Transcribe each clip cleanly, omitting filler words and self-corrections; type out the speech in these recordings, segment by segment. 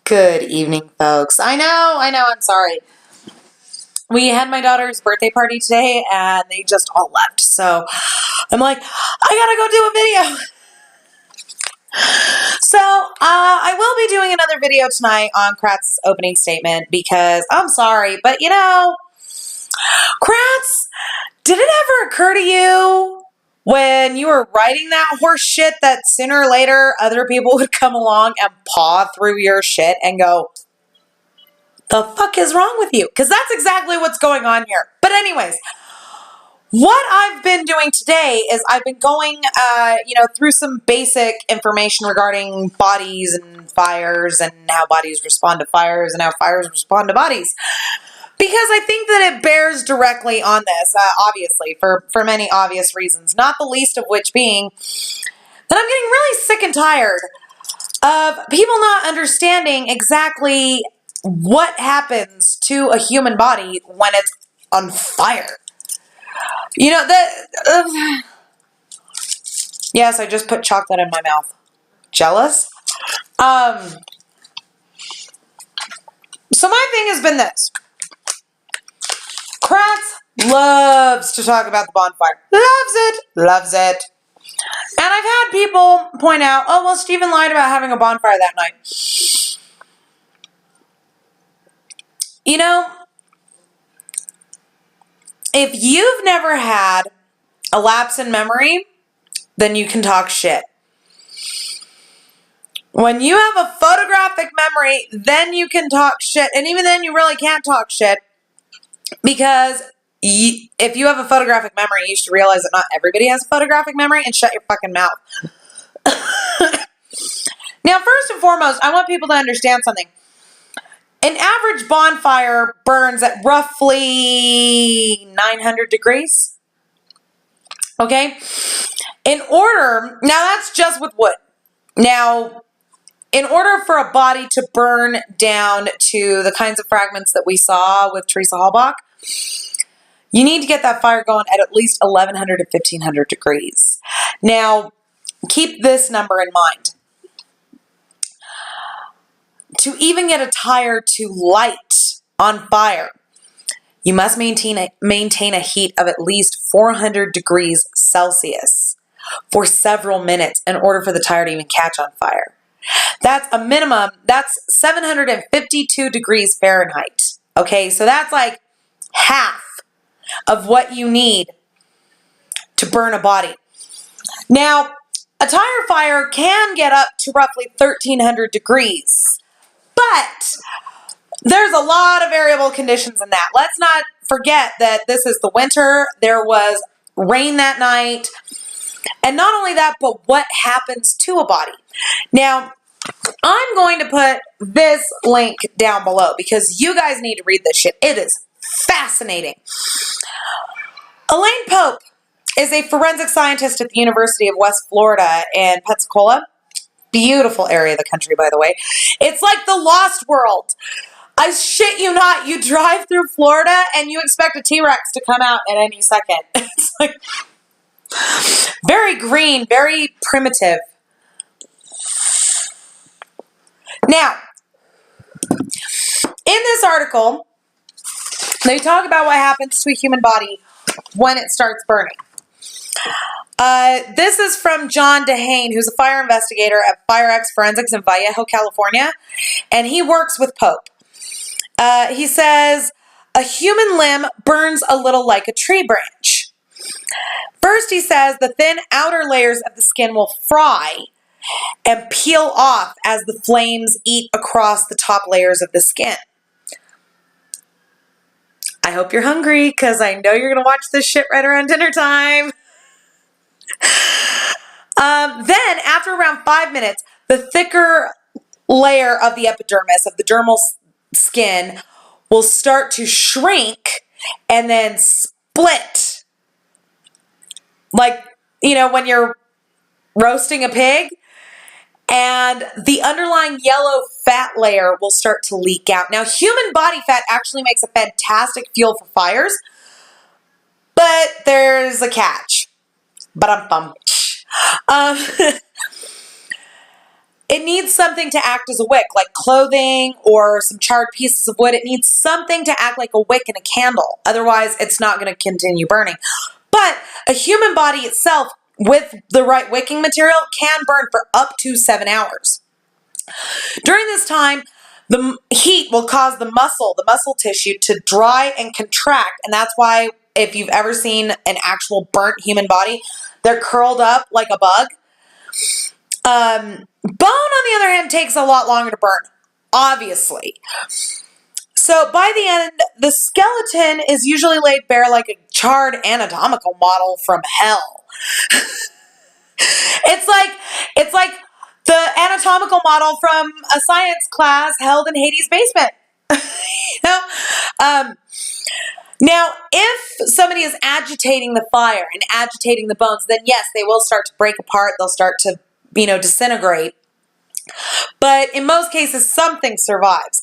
Good evening, folks. I know, I'm sorry. We had my daughter's birthday party today and they just all left. So I'm like, I gotta go do a video. So I will be doing another video tonight on Kratz's opening statement because I'm sorry, but Kratz, did it ever occur to you when you were writing that horse shit that sooner or later other people would come along and paw through your shit and go, the fuck is wrong with you? Because that's exactly what's going on here. But anyways, what I've been doing today is I've been going, through some basic information regarding bodies and fires and how bodies respond to fires and how fires respond to bodies. Because I think that it bears directly on this, obviously, for many obvious reasons, not the least of which being that I'm getting really sick and tired of people not understanding exactly what happens to a human body when it's on fire. Yes, I just put chocolate in my mouth. Jealous? So my thing has been this. Kratz loves to talk about the bonfire. Loves it. And I've had people point out, oh, well, Stephen lied about having a bonfire that night. If you've never had a lapse in memory, then you can talk shit. When you have a photographic memory, then you can talk shit. And even then, you really can't talk shit. Because if you have a photographic memory, you should realize that not everybody has a photographic memory, and shut your fucking mouth. Now, first and foremost, I want people to understand something. An average bonfire burns at roughly 900 degrees. Okay? Now that's just with wood. Now, in order for a body to burn down to the kinds of fragments that we saw with Teresa Halbach, you need to get that fire going at least 1100 to 1500 degrees. Now, keep this number in mind. To even get a tire to light on fire, you must maintain a heat of at least 400 degrees Celsius for several minutes in order for the tire to even catch on fire. That's a minimum. That's 752 degrees Fahrenheit. Okay, so that's like half of what you need to burn a body. Now, a tire fire can get up to roughly 1300 degrees, but there's a lot of variable conditions in that. Let's not forget that this is the winter. There was rain that night. And not only that, but what happens to a body. Now, I'm going to put this link down below because you guys need to read this shit. It is fascinating. Elaine Pope is a forensic scientist at the University of West Florida in Pensacola. Beautiful area of the country, by the way. It's like the Lost World. I shit you not. You drive through Florida and you expect a T-Rex to come out at any second. It's like very green, very primitive. Now, in this article, they talk about what happens to a human body when it starts burning. This is from John DeHane, who's a fire investigator at FireX Forensics in Vallejo, California, and he works with Pope. He says, a human limb burns a little like a tree branch. First, he says, the thin outer layers of the skin will fry and peel off as the flames eat across the top layers of the skin. I hope you're hungry because I know you're going to watch this shit right around dinner time. Then, after around 5 minutes, the thicker layer of the epidermis, of the dermal skin, will start to shrink and then split. Like, when you're roasting a pig, and the underlying yellow fat layer will start to leak out. Now, human body fat actually makes a fantastic fuel for fires, but there's a catch. Ba-dum-bum. it needs something to act as a wick, like clothing or some charred pieces of wood. It needs something to act like a wick in a candle. Otherwise, it's not going to continue burning. But a human body itself, with the right wicking material, can burn for up to 7 hours. During this time, the heat will cause the muscle tissue to dry and contract. And that's why if you've ever seen an actual burnt human body, they're curled up like a bug. Bone, on the other hand, takes a lot longer to burn, obviously. So by the end, the skeleton is usually laid bare like a charred anatomical model from hell. It's like the anatomical model from a science class held in Hades' basement. Now, if somebody is agitating the fire and agitating the bones, then yes, they will start to break apart. They'll start to, disintegrate. But in most cases, something survives.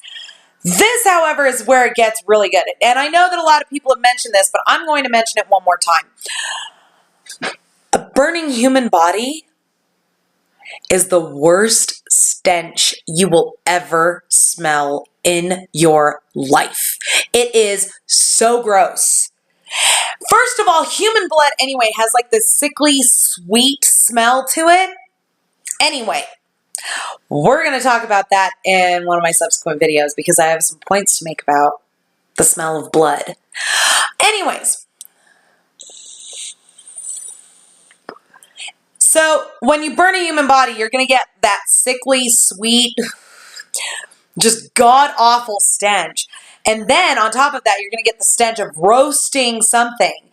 This, however, is where it gets really good. And I know that a lot of people have mentioned this, but I'm going to mention it one more time. A burning human body is the worst stench you will ever smell in your life. It is so gross. First of all, human blood anyway has like this sickly, sweet smell to it. Anyway, we're going to talk about that in one of my subsequent videos because I have some points to make about the smell of blood. Anyways, so when you burn a human body, you're going to get that sickly, sweet, just god-awful stench. And then on top of that, you're going to get the stench of roasting something.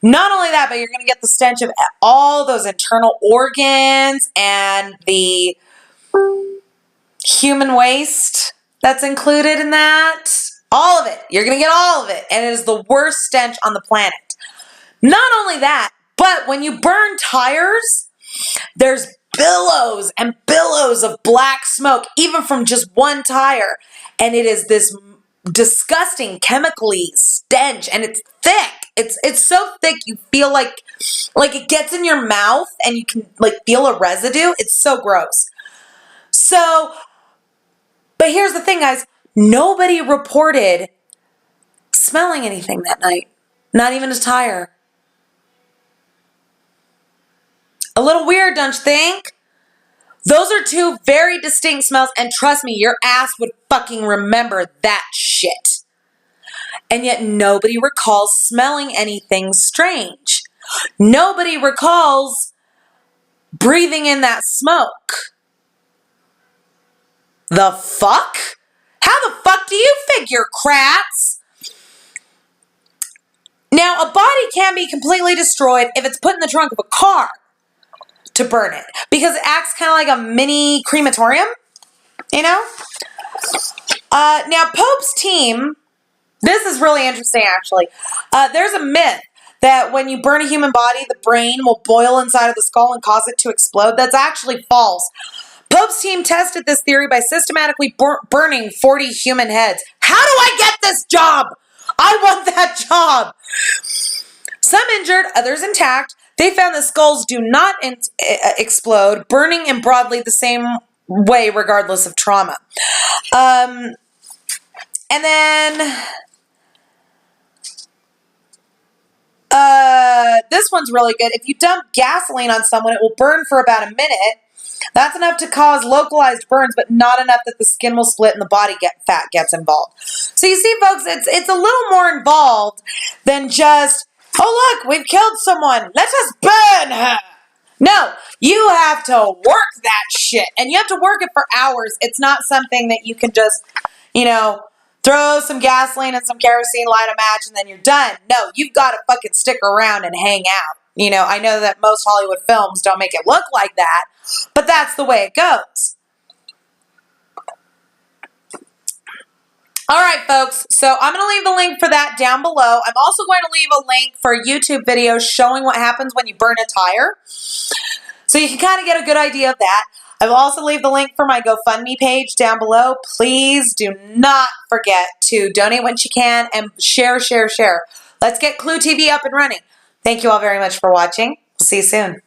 Not only that, but you're going to get the stench of all those internal organs and the human waste that's included in that. All of it. You're going to get all of it. And it is the worst stench on the planet. Not only that, but when you burn tires, there's billows and billows of black smoke, even from just one tire. And it is this disgusting chemically stench, and it's thick. It's so thick you feel like it gets in your mouth and you can feel a residue. It's so gross. So, but here's the thing, guys. Nobody reported smelling anything that night. Not even a tire. A little weird, don't you think? Those are two very distinct smells, and trust me, your ass would fucking remember that shit. And yet nobody recalls smelling anything strange. Nobody recalls breathing in that smoke. The fuck? How the fuck do you figure, crats? Now, a body can be completely destroyed if it's put in the trunk of a car to burn it, because it acts kind of like a mini crematorium, Now, Pope's team, this is really interesting, actually. There's a myth that when you burn a human body, the brain will boil inside of the skull and cause it to explode. That's actually false. Pope's team tested this theory by systematically burning 40 human heads. How do I get this job? I want that job. Some injured, others intact. They found that skulls do not explode, burning in broadly the same way regardless of trauma. And then this one's really good. If you dump gasoline on someone, it will burn for about a minute. That's enough to cause localized burns, but not enough that the skin will split and the body fat gets involved. So you see, folks, it's a little more involved than just, oh, look, we've killed someone. Let us burn her. No, you have to work that shit, and you have to work it for hours. It's not something that you can just, throw some gasoline and some kerosene, light a match, and then you're done. No, you've got to fucking stick around and hang out. I know that most Hollywood films don't make it look like that, but that's the way it goes. All right, folks, so I'm going to leave the link for that down below. I'm also going to leave a link for a YouTube video showing what happens when you burn a tire, so you can kind of get a good idea of that. I will also leave the link for my GoFundMe page down below. Please do not forget to donate what you can and share. Let's get Clue TV up and running. Thank you all very much for watching. We'll see you soon.